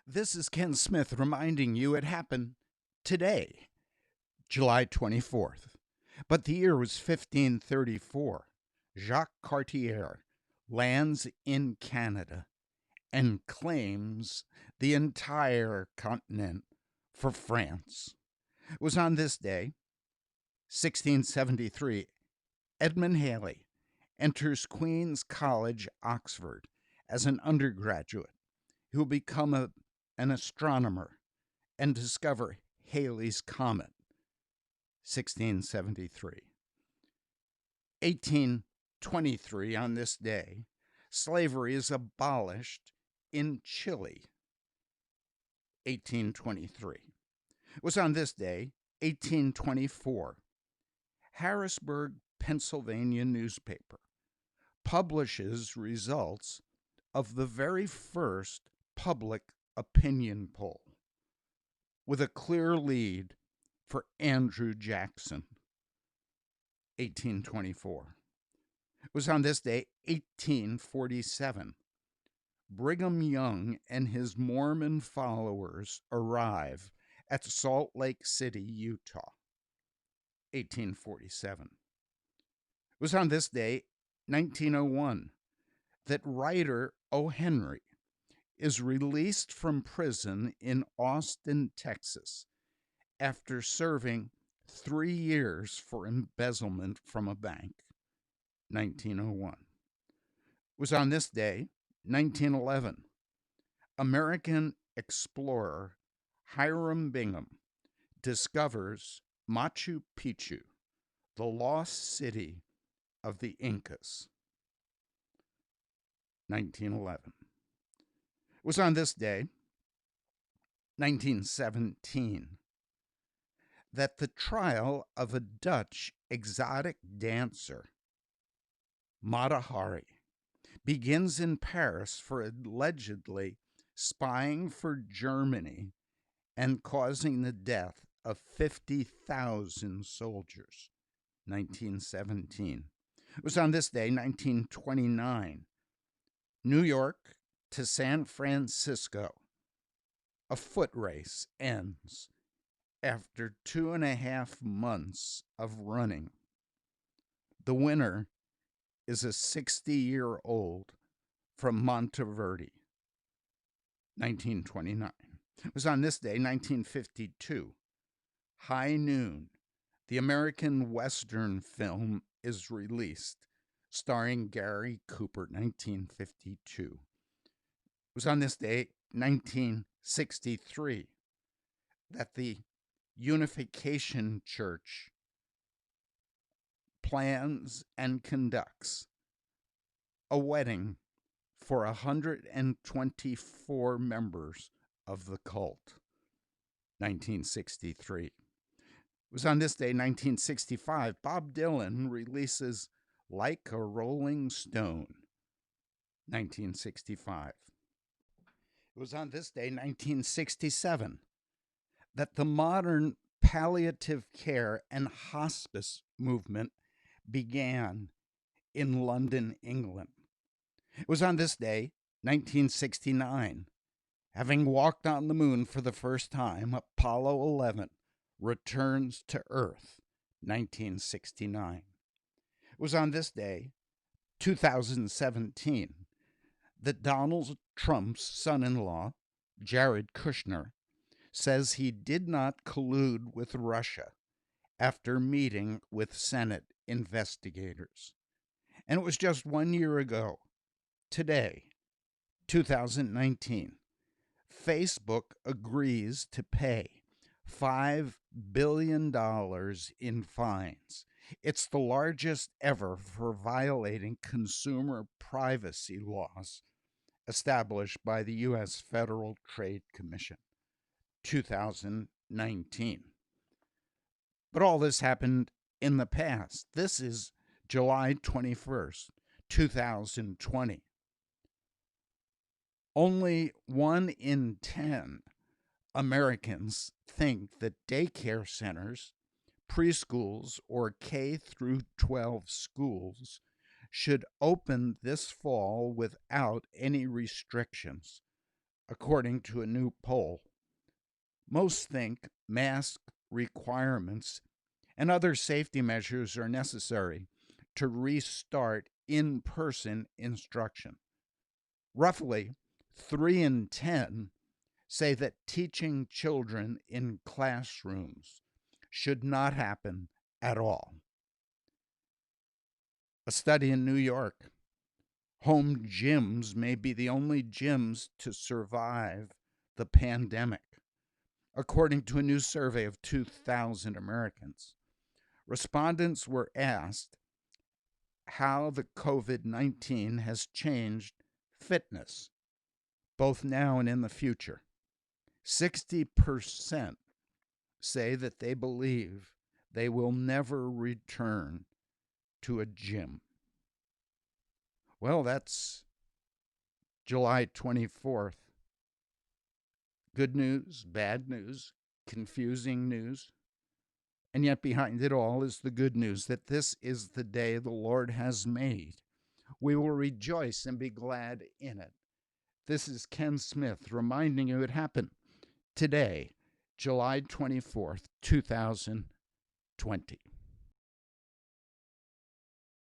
This is Ken Smith reminding you it happened today, July 24th. But the year was 1534. Jacques Cartier lands in Canada and claims the entire continent for France. It was on this day, 1673, Edmund Halley enters Queen's College, Oxford, as an undergraduate. He will become an astronomer and discover Halley's Comet, 1673. 1823, on this day, slavery is abolished in Chile, 1823. It was on this day, 1824, Harrisburg, Pennsylvania newspaper publishes results of the very first public opinion poll with a clear lead for Andrew Jackson, 1824. It was on this day, 1847, Brigham Young and his Mormon followers arrive at Salt Lake City, Utah, 1847. It was on this day, 1901, that writer O. Henry is released from prison in Austin, Texas, after serving 3 years for embezzlement from a bank, 1901. It was on this day, 1911, American explorer Hiram Bingham discovers Machu Picchu, the lost city of the Incas, 1911. It was on this day, 1917, that the trial of a Dutch exotic dancer, Mata Hari, begins in Paris for allegedly spying for Germany and causing the death of 50,000 soldiers, 1917. It was on this day, 1929, New York to San Francisco, a foot race ends after 2.5 months of running. The winner is a 60-year-old from Monteverdi, 1929. It was on this day, 1952, High Noon, the American Western film, is released, starring Gary Cooper, 1952. It was on this day, 1963, that the Unification Church plans and conducts a wedding for 124 members of the cult, 1963. It was on this day, 1965, Bob Dylan releases Like a Rolling Stone, 1965. It was on this day, 1967, that the modern palliative care and hospice movement began in London, England. It was on this day, 1969, having walked on the moon for the first time, Apollo 11 returns to Earth, 1969. It was on this day, 2017, that Donald Trump's son-in-law, Jared Kushner, says he did not collude with Russia after meeting with Senate investigators. And it was just 1 year ago, today, 2019, Facebook agrees to pay $5 billion in fines. It's the largest ever for violating consumer privacy laws established by the U.S. Federal Trade Commission, 2019. But all this happened in the past. This is July 21st, 2020. Only 1 in 10 Americans think that daycare centers, preschools, or K through 12 schools should open this fall without any restrictions, according to a new poll. Most think mask requirements and other safety measures are necessary to restart in person instruction. Roughly 3 in 10 say that teaching children in classrooms should not happen at all. A study in New York: home gyms may be the only gyms to survive the pandemic, according to a new survey of 2,000 Americans. Respondents were asked how the COVID-19 has changed fitness, both now and in the future. 60% say that they believe they will never return to a gym. Well, that's July 24th. Good news, bad news, confusing news. And yet behind it all is the good news that this is the day the Lord has made. We will rejoice and be glad in it. This is Ken Smith reminding you it happened today, July 24th, 2020.